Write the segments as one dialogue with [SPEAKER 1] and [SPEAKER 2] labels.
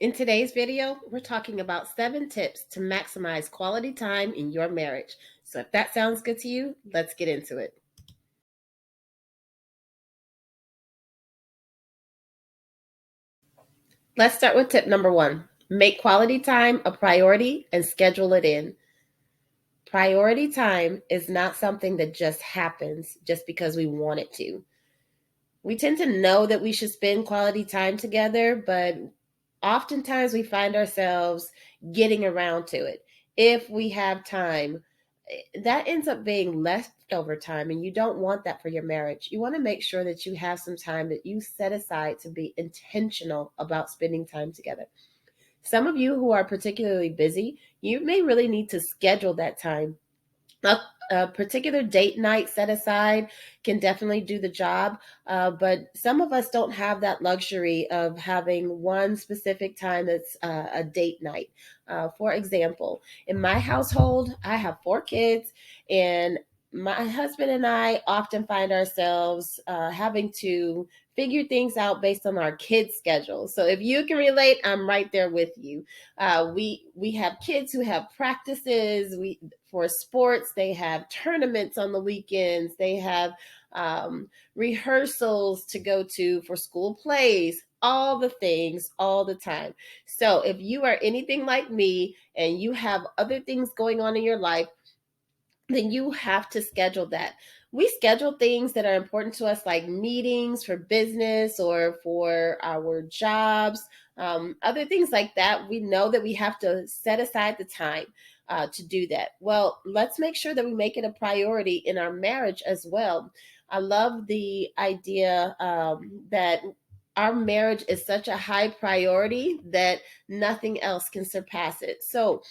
[SPEAKER 1] In today's video, we're talking about 7 tips to maximize quality time in your marriage. So if that sounds good to you, let's get into it. Let's start with tip number 1. Make quality time a priority and schedule it in. Priority time is not something that just happens just because we want it to. We tend to know that we should spend quality time together, but oftentimes we find ourselves getting around to it. If we have time, that ends up being leftover time, and you don't want that for your marriage. You want to make sure that you have some time that you set aside to be intentional about spending time together. Some of you who are particularly busy, you may really need to schedule that time. A particular date night set aside can definitely do the job, but some of us don't have that luxury of having one specific time that's a date night. For example, in my household, I have 4 kids, and my husband and I often find ourselves having to figure things out based on our kids' schedule. So if you can relate, I'm right there with you. We have kids who have practices. We For sports, they have tournaments on the weekends. They have rehearsals to go to for school plays. All the things, all the time. So if you are anything like me and you have other things going on in your life, then you have to schedule that. We schedule things that are important to us, like meetings for business or for our jobs, other things like that. We know that we have to set aside the time to do that. Well, let's make sure that we make it a priority in our marriage as well. I love the idea that our marriage is such a high priority that nothing else can surpass it. So,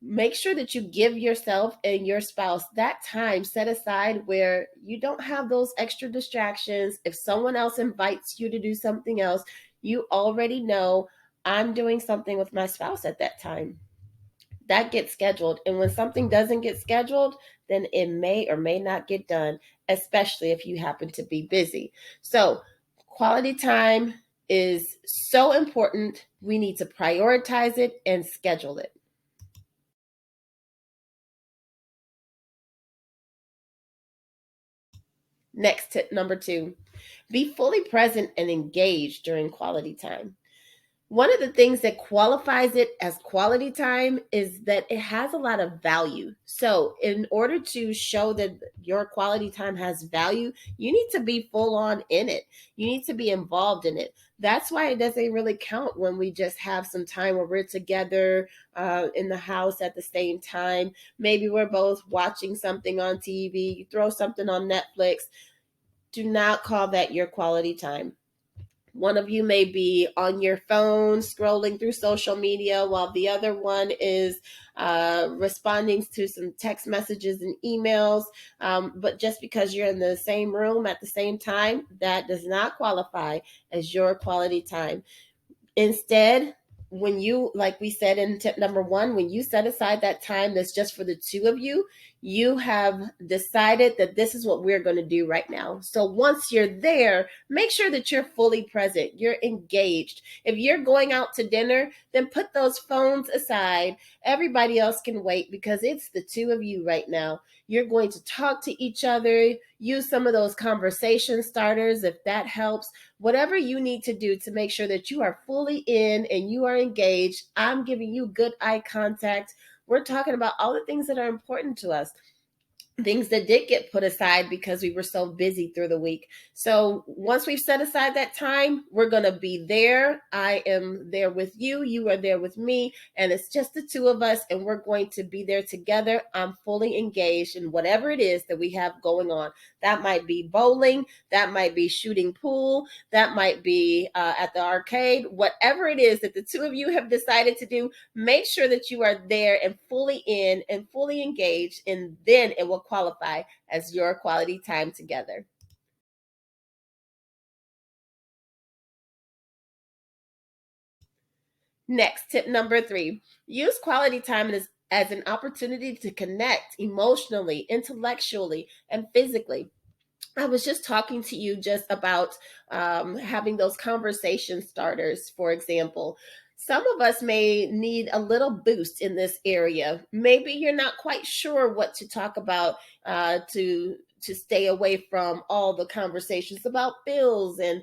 [SPEAKER 1] make sure that you give yourself and your spouse that time set aside where you don't have those extra distractions. If someone else invites you to do something else, you already know I'm doing something with my spouse at that time. That gets scheduled. And when something doesn't get scheduled, then it may or may not get done, especially if you happen to be busy. So, quality time is so important. We need to prioritize it and schedule it. Next tip number 2, be fully present and engaged during quality time. One of the things that qualifies it as quality time is that it has a lot of value. So, in order to show that your quality time has value, you need to be full on in it. You need to be involved in it. That's why it doesn't really count when we just have some time where we're together in the house at the same time. Maybe we're both watching something on TV, you throw something on Netflix. Do not call that your quality time. One of you may be on your phone scrolling through social media while the other one is responding to some text messages and emails. But just because you're in the same room at the same time, that does not qualify as your quality time. Instead, when you, like we said in tip number 1, when you set aside that time that's just for the two of you, you have decided that this is what we're going to do right now. So once you're there, make sure that you're fully present, you're engaged. If you're going out to dinner, then put those phones aside. Everybody else can wait because it's the two of you right now. You're going to talk to each other, use some of those conversation starters if that helps. Whatever you need to do to make sure that you are fully in and you are engaged. I'm giving you good eye contact. We're talking about all the things that are important to us, things that did get put aside because we were so busy through the week. So once we've set aside that time, we're going to be there. I am there with you. You are there with me. And it's just the two of us, and we're going to be there together. I'm fully engaged in whatever it is that we have going on. That might be bowling. That might be shooting pool. That might be at the arcade. Whatever it is that the two of you have decided to do, make sure that you are there and fully in and fully engaged, and then it will qualify as your quality time together. Next, tip number 3, use quality time as an opportunity to connect emotionally, intellectually, and physically. I was just talking to you just about having those conversation starters, for example. Some of us may need a little boost in this area. Maybe you're not quite sure what to talk about to stay away from all the conversations about bills and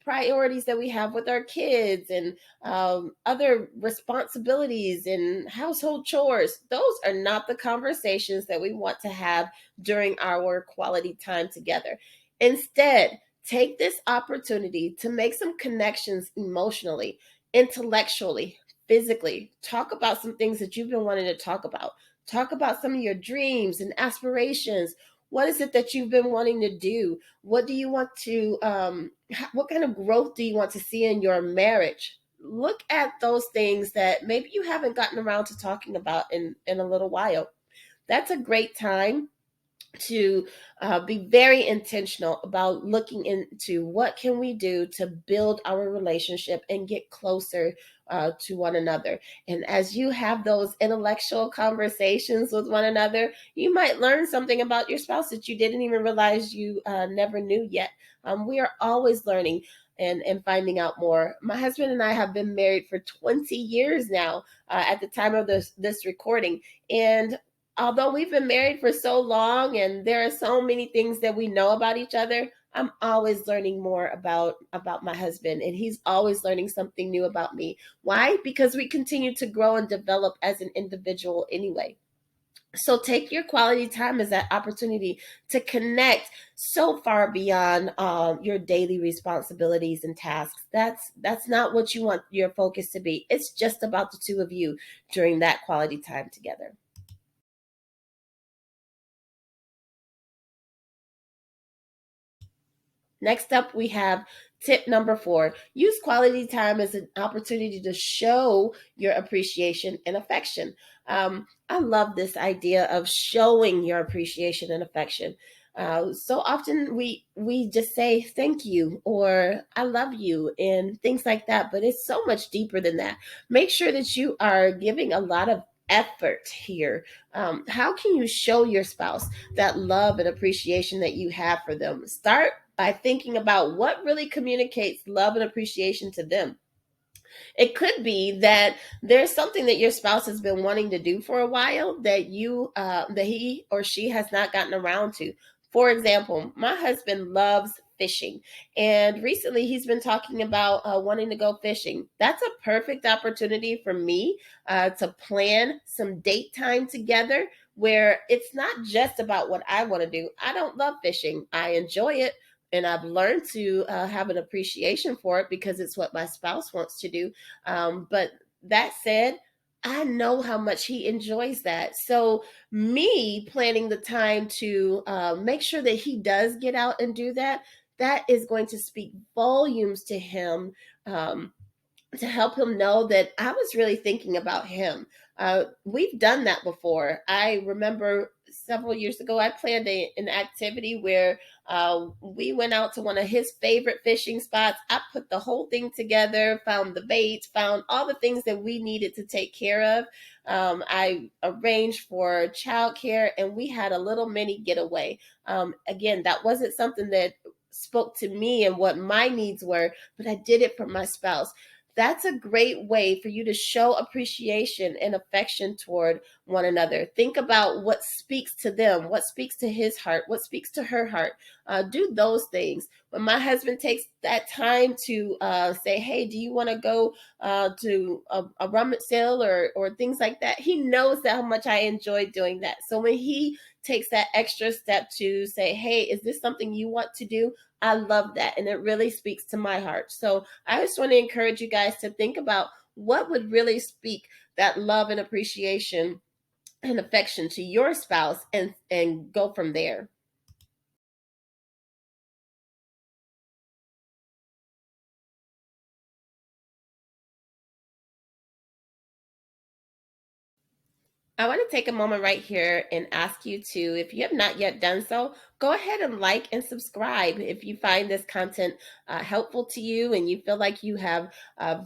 [SPEAKER 1] priorities that we have with our kids and other responsibilities and household chores. Those are not the conversations that we want to have during our quality time together. Instead, take this opportunity to make some connections emotionally, intellectually, physically. Talk about some things that you've been wanting to talk about. Talk about some of your dreams and aspirations. What is it that you've been wanting to do? What do you want to, what kind of growth do you want to see in your marriage? Look at those things that maybe you haven't gotten around to talking about in a little while. That's a great time to be very intentional about looking into what can we do to build our relationship and get closer to one another. And as you have those intellectual conversations with one another, you might learn something about your spouse that you didn't even realize you never knew yet. We are always learning and finding out more. My husband and I have been married for 20 years now at the time of this recording. And although we've been married for so long and there are so many things that we know about each other, I'm always learning more about my husband, and he's always learning something new about me. Why? Because we continue to grow and develop as an individual anyway. So take your quality time as that opportunity to connect so far beyond your daily responsibilities and tasks. That's not what you want your focus to be. It's just about the two of you during that quality time together. Next up, we have tip number 4. Use quality time as an opportunity to show your appreciation and affection. I love this idea of showing your appreciation and affection. So often we just say thank you or I love you and things like that, but it's so much deeper than that. Make sure that you are giving a lot of effort here. How can you show your spouse that love and appreciation that you have for them? Start by thinking about what really communicates love and appreciation to them. It could be that there's something that your spouse has been wanting to do for a while that that he or she has not gotten around to. For example, my husband loves fishing, and recently he's been talking about wanting to go fishing. That's a perfect opportunity for me to plan some date time together where it's not just about what I want to do. I don't love fishing. I enjoy it, and I've learned to have an appreciation for it because it's what my spouse wants to do. But that said, I know how much he enjoys that. So, me planning the time to make sure that he does get out and do that, that is going to speak volumes to him. To help him know that I was really thinking about him. We've done that before. I remember several years ago, I planned an activity where we went out to one of his favorite fishing spots. I put the whole thing together, found the baits, found all the things that we needed to take care of. I arranged for childcare, and we had a little mini getaway. Again, that wasn't something that spoke to me and what my needs were, but I did it for my spouse. That's a great way for you to show appreciation and affection toward one another. Think about what speaks to them, what speaks to his heart, what speaks to her heart. Do those things. When my husband takes that time to say, hey, do you want to go to a rummage sale or things like that, he knows that how much I enjoy doing that. So when he takes that extra step to say, hey, is this something you want to do? I love that. And it really speaks to my heart. So I just want to encourage you guys to think about what would really speak that love and appreciation and affection to your spouse and go from there. I want to take a moment right here and ask you to, if you have not yet done so, go ahead and like and subscribe if you find this content helpful to you and you feel like you have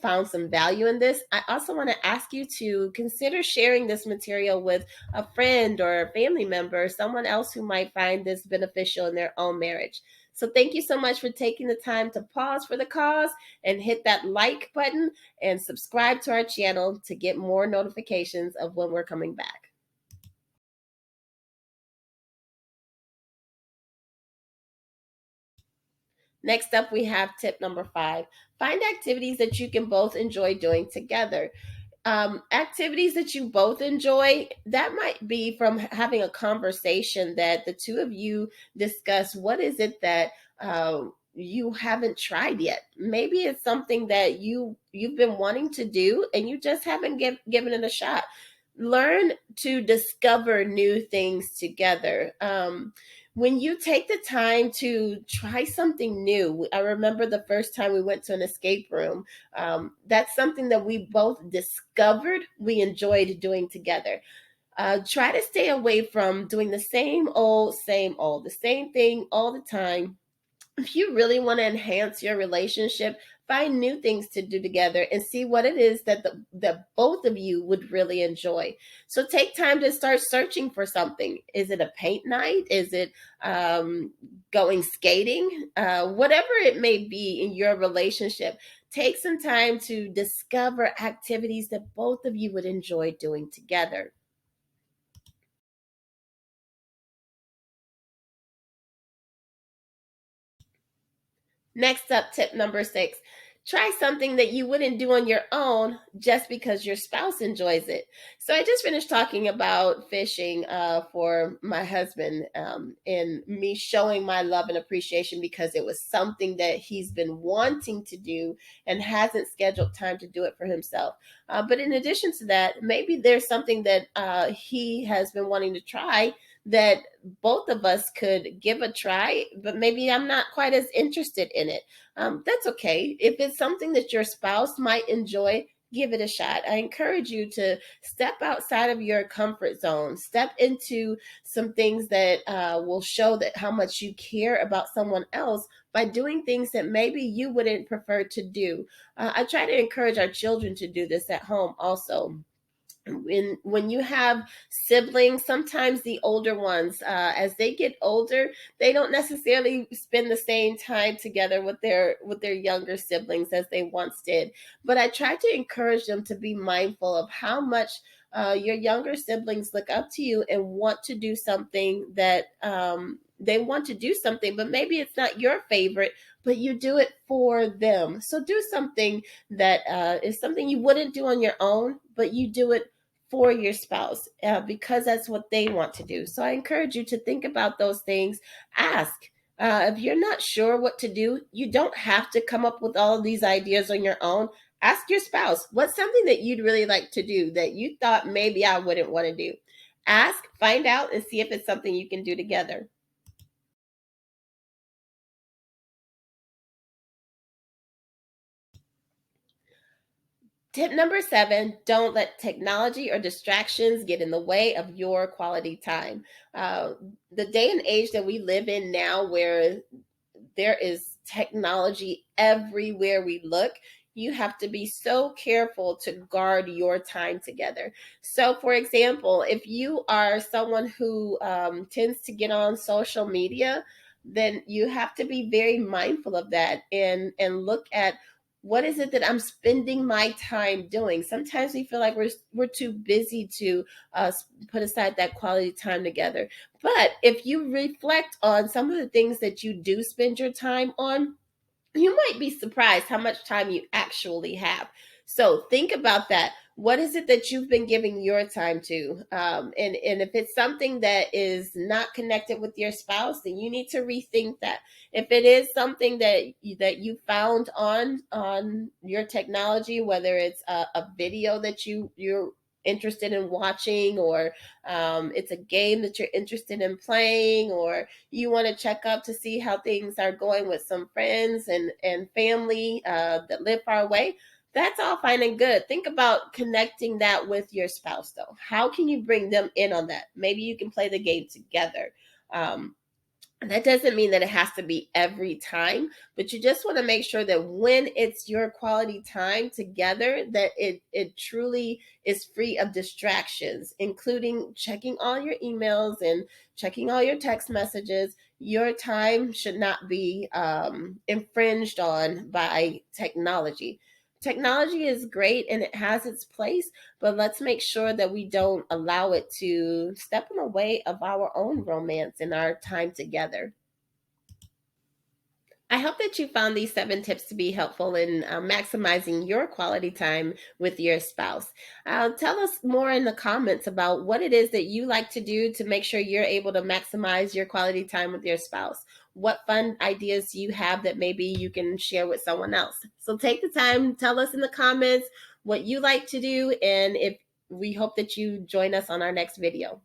[SPEAKER 1] found some value in this. I also want to ask you to consider sharing this material with a friend or a family member, someone else who might find this beneficial in their own marriage. So thank you so much for taking the time to pause for the cause and hit that like button and subscribe to our channel to get more notifications of when we're coming back. Next up, we have tip number 5. Find activities that you can both enjoy doing together. Activities that you both enjoy, that might be from having a conversation that the two of you discuss. What is it that you haven't tried yet? Maybe it's something that you've been wanting to do and you just haven't given it a shot. Learn to discover new things together. When you take the time to try something new, I remember the first time we went to an escape room. That's something that we both discovered we enjoyed doing together. Try to stay away from doing the same old, the same thing all the time. If you really want to enhance your relationship, find new things to do together and see what it is that both of you would really enjoy. So take time to start searching for something. Is it a paint night? Is it going skating? Whatever it may be in your relationship, take some time to discover activities that both of you would enjoy doing together. Next up, tip number 6. Try something that you wouldn't do on your own just because your spouse enjoys it. So, I just finished talking about fishing for my husband and me showing my love and appreciation because it was something that he's been wanting to do and hasn't scheduled time to do it for himself. But in addition to that, maybe there's something that he has been wanting to try that both of us could give a try, but maybe I'm not quite as interested in it. That's okay. If it's something that your spouse might enjoy, give it a shot. I encourage you to step outside of your comfort zone, step into some things that will show that how much you care about someone else by doing things that maybe you wouldn't prefer to do. I try to encourage our children to do this at home also. When you have siblings, sometimes the older ones, as they get older, they don't necessarily spend the same time together with their younger siblings as they once did. But I try to encourage them to be mindful of how much your younger siblings look up to you and want to do something that they want to do something, but maybe it's not your favorite, but you do it for them. So do something that is something you wouldn't do on your own, but you do it for your spouse because that's what they want to do. So I encourage you to think about those things. Ask. If you're not sure what to do, you don't have to come up with all of these ideas on your own. Ask your spouse, what's something that you'd really like to do that you thought maybe I wouldn't want to do? Ask, find out, and see if it's something you can do together. Tip number 7, don't let technology or distractions get in the way of your quality time. Uh, the day and age that we live in now, where there is technology everywhere we look, you have to be so careful to guard your time together. So, for example, if you are someone who tends to get on social media, then you have to be very mindful of that and look at what is it that I'm spending my time doing. Sometimes we feel like we're too busy to put aside that quality time together. But if you reflect on some of the things that you do spend your time on, you might be surprised how much time you actually have. So think about that. What is it that you've been giving your time to? And if it's something that is not connected with your spouse, then you need to rethink that. If it is something that you found on your technology, whether it's a video that you're interested in watching, or it's a game that you're interested in playing, or you want to check up to see how things are going with some friends and family that live far away, that's all fine and good. Think about connecting that with your spouse, though. How can you bring them in on that? Maybe you can play the game together. Um, That doesn't mean that it has to be every time, but you just want to make sure that when it's your quality time together, that it truly is free of distractions, including checking all your emails and checking all your text messages. Your time should not be infringed on by technology. Technology is great and it has its place, but let's make sure that we don't allow it to step in the way of our own romance and our time together. I hope that you found these 7 tips to be helpful in maximizing your quality time with your spouse. Tell us more in the comments about what it is that you like to do to make sure you're able to maximize your quality time with your spouse. What fun ideas you have that maybe you can share with someone else. So take the time, tell us in the comments what you like to do, and if we hope that you join us on our next video.